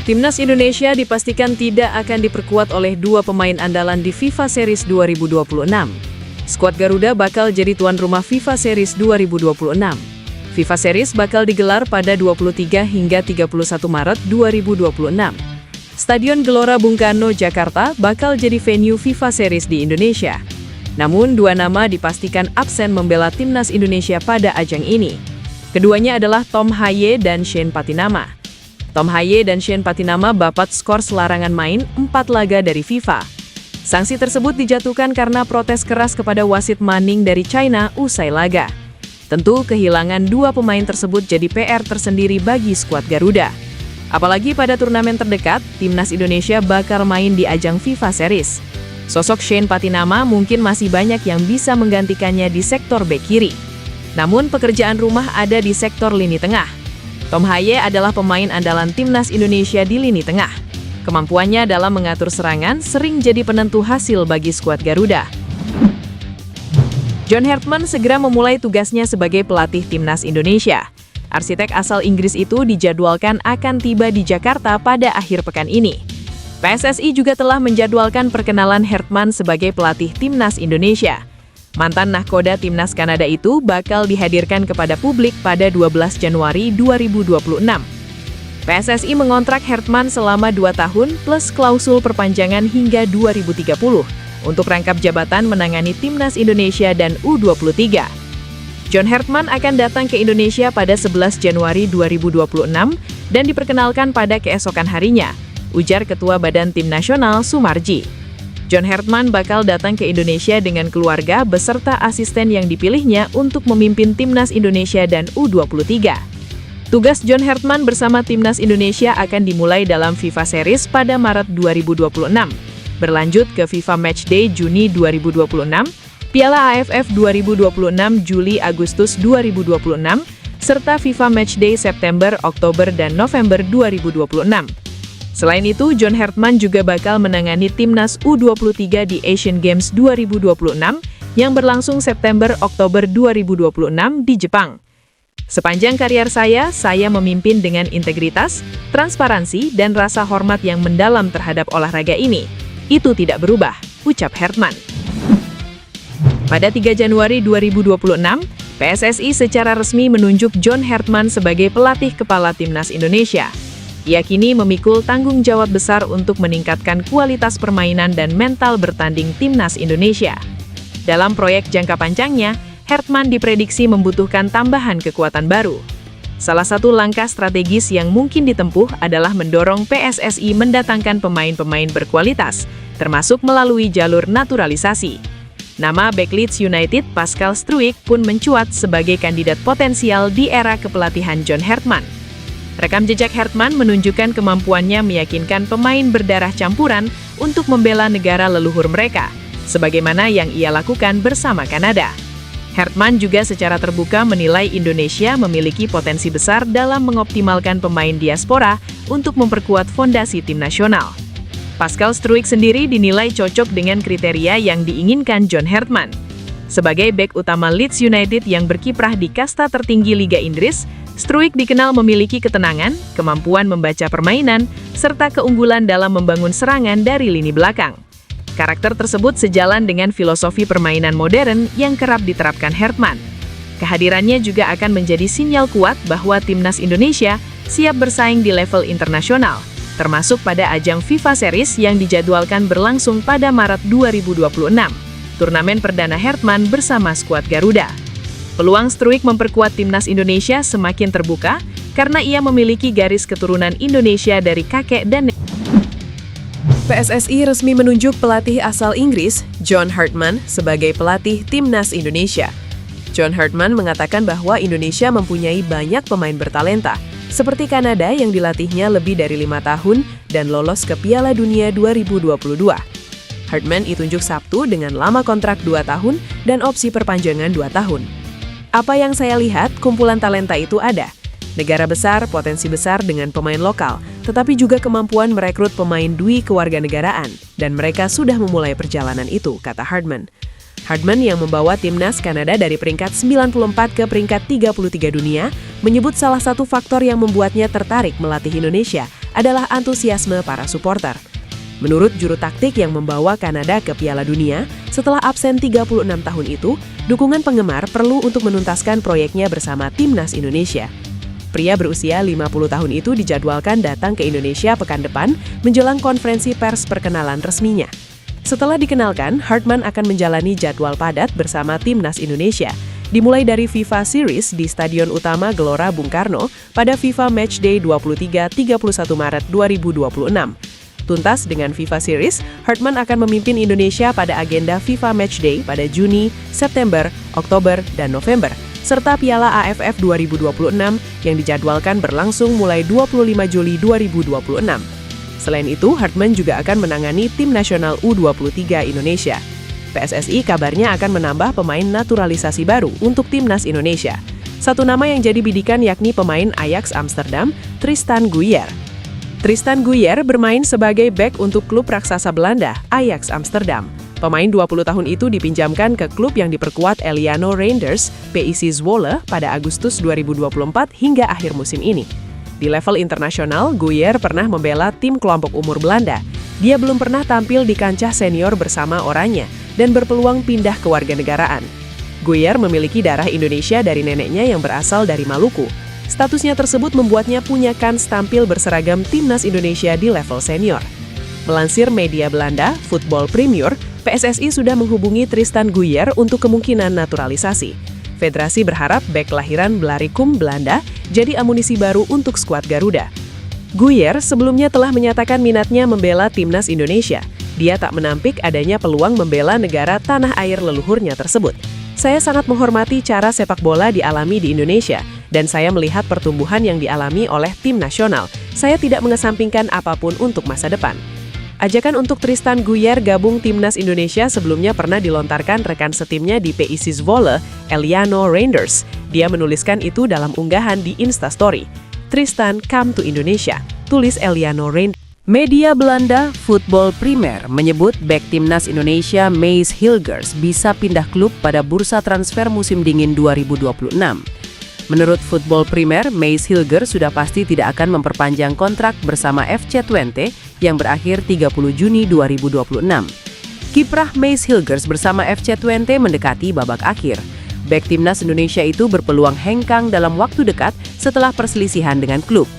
Timnas Indonesia dipastikan tidak akan diperkuat oleh dua pemain andalan di FIFA Series 2026. Skuad Garuda bakal jadi tuan rumah FIFA Series 2026. FIFA Series bakal digelar pada 23 hingga 31 Maret 2026. Stadion Gelora Bung Karno, Jakarta bakal jadi venue FIFA Series di Indonesia. Namun, dua nama dipastikan absen membela Timnas Indonesia pada ajang ini. Keduanya adalah Tom Haye dan Shane Patinama. Tom Haye dan Shane Patinama dapat skor selarangan main 4 laga dari FIFA. Sanksi tersebut dijatuhkan karena protes keras kepada wasit Manning dari China usai laga. Tentu kehilangan dua pemain tersebut jadi PR tersendiri bagi skuad Garuda. Apalagi pada turnamen terdekat, Timnas Indonesia bakal main di ajang FIFA Series. Sosok Shane Patinama mungkin masih banyak yang bisa menggantikannya di sektor bek kiri. Namun pekerjaan rumah ada di sektor lini tengah. Tom Haye adalah pemain andalan Timnas Indonesia di lini tengah. Kemampuannya dalam mengatur serangan sering jadi penentu hasil bagi skuad Garuda. John Hartman segera memulai tugasnya sebagai pelatih Timnas Indonesia. Arsitek asal Inggris itu dijadwalkan akan tiba di Jakarta pada akhir pekan ini. PSSI juga telah menjadwalkan perkenalan Hartman sebagai pelatih Timnas Indonesia. Mantan nahkoda Timnas Kanada itu bakal dihadirkan kepada publik pada 12 Januari 2026. PSSI mengontrak Hartman selama 2 tahun plus klausul perpanjangan hingga 2030 untuk rangkap jabatan menangani Timnas Indonesia dan U23. John Hartman akan datang ke Indonesia pada 11 Januari 2026 dan diperkenalkan pada keesokan harinya, ujar Ketua Badan Tim Nasional Sumarji. John Hartman bakal datang ke Indonesia dengan keluarga beserta asisten yang dipilihnya untuk memimpin Timnas Indonesia dan U23. Tugas John Hartman bersama Timnas Indonesia akan dimulai dalam FIFA Series pada Maret 2026, berlanjut ke FIFA Matchday Juni 2026, Piala AFF 2026 Juli-Agustus 2026, serta FIFA Matchday September, Oktober, dan November 2026. Selain itu, John Hartman juga bakal menangani Timnas U23 di Asian Games 2026 yang berlangsung September-Oktober 2026 di Jepang. Sepanjang karier saya memimpin dengan integritas, transparansi, dan rasa hormat yang mendalam terhadap olahraga ini. Itu tidak berubah, ucap Hartman. Pada 3 Januari 2026, PSSI secara resmi menunjuk John Hartman sebagai pelatih kepala Timnas Indonesia. Ia kini memikul tanggung jawab besar untuk meningkatkan kualitas permainan dan mental bertanding Timnas Indonesia. Dalam proyek jangka panjangnya, Hartman diprediksi membutuhkan tambahan kekuatan baru. Salah satu langkah strategis yang mungkin ditempuh adalah mendorong PSSI mendatangkan pemain-pemain berkualitas, termasuk melalui jalur naturalisasi. Nama bek Leeds United Pascal Struijk pun mencuat sebagai kandidat potensial di era kepelatihan John Hartman. Rekam jejak Hartman menunjukkan kemampuannya meyakinkan pemain berdarah campuran untuk membela negara leluhur mereka, sebagaimana yang ia lakukan bersama Kanada. Hartman juga secara terbuka menilai Indonesia memiliki potensi besar dalam mengoptimalkan pemain diaspora untuk memperkuat fondasi tim nasional. Pascal Struijk sendiri dinilai cocok dengan kriteria yang diinginkan John Hartman. Sebagai bek utama Leeds United yang berkiprah di kasta tertinggi Liga Inggris, Struijk dikenal memiliki ketenangan, kemampuan membaca permainan, serta keunggulan dalam membangun serangan dari lini belakang. Karakter tersebut sejalan dengan filosofi permainan modern yang kerap diterapkan Hartman. Kehadirannya juga akan menjadi sinyal kuat bahwa Timnas Indonesia siap bersaing di level internasional, termasuk pada ajang FIFA Series yang dijadwalkan berlangsung pada Maret 2026, turnamen perdana Hartman bersama skuad Garuda. Peluang Struijk memperkuat Timnas Indonesia semakin terbuka karena ia memiliki garis keturunan Indonesia dari kakek dan nenek. PSSI resmi menunjuk pelatih asal Inggris, John Hartman, sebagai pelatih Timnas Indonesia. John Hartman mengatakan bahwa Indonesia mempunyai banyak pemain bertalenta, seperti Kanada yang dilatihnya lebih dari 5 tahun dan lolos ke Piala Dunia 2022. Hartman ditunjuk Sabtu dengan lama kontrak 2 tahun dan opsi perpanjangan 2 tahun. Apa yang saya lihat, kumpulan talenta itu ada. Negara besar, potensi besar dengan pemain lokal, tetapi juga kemampuan merekrut pemain dwi kewarganegaraan, dan mereka sudah memulai perjalanan itu, kata Hartman. Hartman yang membawa timnas Kanada dari peringkat 94 ke peringkat 33 dunia, menyebut salah satu faktor yang membuatnya tertarik melatih Indonesia adalah antusiasme para supporter. Menurut juru taktik yang membawa Kanada ke Piala Dunia, setelah absen 36 tahun itu, dukungan penggemar perlu untuk menuntaskan proyeknya bersama Timnas Indonesia. Pria berusia 50 tahun itu dijadwalkan datang ke Indonesia pekan depan menjelang konferensi pers perkenalan resminya. Setelah dikenalkan, Hartman akan menjalani jadwal padat bersama Timnas Indonesia, dimulai dari FIFA Series di Stadion Utama Gelora Bung Karno pada FIFA Matchday 23-31 Maret 2026. Tuntas dengan FIFA Series, Hartman akan memimpin Indonesia pada agenda FIFA Matchday pada Juni, September, Oktober, dan November, serta Piala AFF 2026 yang dijadwalkan berlangsung mulai 25 Juli 2026. Selain itu, Hartman juga akan menangani tim nasional U23 Indonesia. PSSI kabarnya akan menambah pemain naturalisasi baru untuk Timnas Indonesia. Satu nama yang jadi bidikan yakni pemain Ajax Amsterdam, Tristan Guijer. Tristan Guijer bermain sebagai bek untuk klub raksasa Belanda, Ajax Amsterdam. Pemain 20 tahun itu dipinjamkan ke klub yang diperkuat Eliano Reinders, PIC Zwolle, pada Agustus 2024 hingga akhir musim ini. Di level internasional, Guijer pernah membela tim kelompok umur Belanda. Dia belum pernah tampil di kancah senior bersama Oranje dan berpeluang pindah ke warganegaraan. Guijer memiliki darah Indonesia dari neneknya yang berasal dari Maluku. Statusnya tersebut membuatnya punya kans tampil berseragam Timnas Indonesia di level senior. Melansir media Belanda, Football Premier, PSSI sudah menghubungi Tristan Guijer untuk kemungkinan naturalisasi. Federasi berharap bek kelahiran Blaricum, Belanda, jadi amunisi baru untuk skuad Garuda. Guijer sebelumnya telah menyatakan minatnya membela Timnas Indonesia. Dia tak menampik adanya peluang membela negara tanah air leluhurnya tersebut. Saya sangat menghormati cara sepak bola dialami di Indonesia, dan saya melihat pertumbuhan yang dialami oleh tim nasional. Saya tidak mengesampingkan apapun untuk masa depan. Ajakan untuk Tristan Guijer gabung Timnas Indonesia sebelumnya pernah dilontarkan rekan setimnya di PIC Zwolle, Eliano Reinders. Dia menuliskan itu dalam unggahan di Instastory. Tristan come to Indonesia, tulis Eliano Reinders. Media Belanda, Football Premier, menyebut bek Timnas Indonesia Maes Hilgers bisa pindah klub pada bursa transfer musim dingin 2026. Menurut Football Premier, Maes Hilgers sudah pasti tidak akan memperpanjang kontrak bersama FC Twente yang berakhir 30 Juni 2026. Kiprah Maes Hilgers bersama FC Twente mendekati babak akhir. Bek Timnas Indonesia itu berpeluang hengkang dalam waktu dekat setelah perselisihan dengan klub.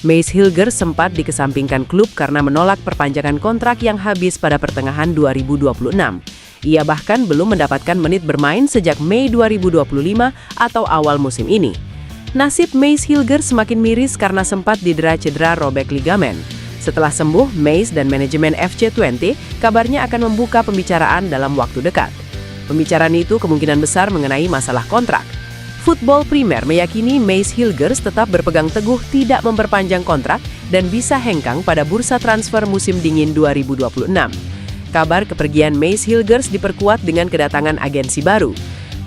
Maes Hilgers sempat dikesampingkan klub karena menolak perpanjangan kontrak yang habis pada pertengahan 2026. Ia bahkan belum mendapatkan menit bermain sejak Mei 2025 atau awal musim ini. Nasib Maes Hilgers semakin miris karena sempat didera cedera robek ligamen. Setelah sembuh, Maes dan manajemen FC Twente kabarnya akan membuka pembicaraan dalam waktu dekat. Pembicaraan itu kemungkinan besar mengenai masalah kontrak. Football Premier meyakini Maes Hilgers tetap berpegang teguh tidak memperpanjang kontrak dan bisa hengkang pada bursa transfer musim dingin 2026. Kabar kepergian Maes Hilgers diperkuat dengan kedatangan agensi baru.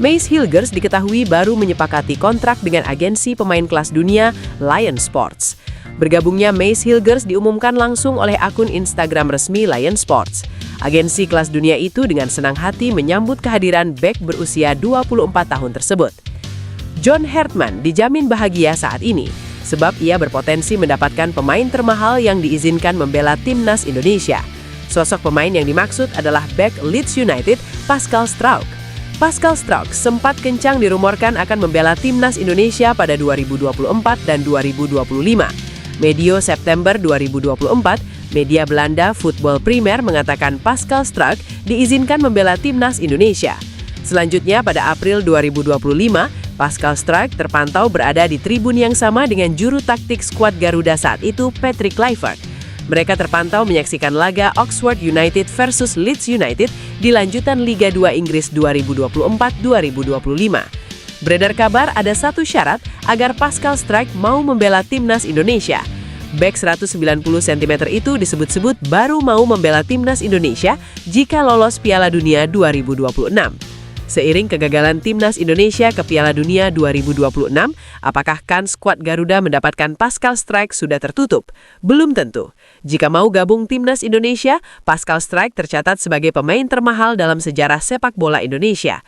Maes Hilgers diketahui baru menyepakati kontrak dengan agensi pemain kelas dunia Lion Sports. Bergabungnya Maes Hilgers diumumkan langsung oleh akun Instagram resmi Lion Sports. Agensi kelas dunia itu dengan senang hati menyambut kehadiran bek berusia 24 tahun tersebut. John Hartman dijamin bahagia saat ini, sebab ia berpotensi mendapatkan pemain termahal yang diizinkan membela Timnas Indonesia. Sosok pemain yang dimaksud adalah bek Leeds United, Pascal Struijk. Pascal Struijk sempat kencang dirumorkan akan membela Timnas Indonesia pada 2024 dan 2025. Medio September 2024, media Belanda Football Premier mengatakan Pascal Struijk diizinkan membela Timnas Indonesia. Selanjutnya pada April 2025, Pascal Struijk terpantau berada di tribun yang sama dengan juru taktik skuad Garuda saat itu, Patrick Kluivert. Mereka terpantau menyaksikan laga Oxford United versus Leeds United di lanjutan Liga 2 Inggris 2024-2025. Beredar kabar ada satu syarat agar Pascal Struijk mau membela Timnas Indonesia. Bek 190 cm itu disebut-sebut baru mau membela Timnas Indonesia jika lolos Piala Dunia 2026. Seiring kegagalan Timnas Indonesia ke Piala Dunia 2026, apakah kans skuad Garuda mendapatkan Pascal Struijk sudah tertutup? Belum tentu. Jika mau gabung Timnas Indonesia, Pascal Struijk tercatat sebagai pemain termahal dalam sejarah sepak bola Indonesia.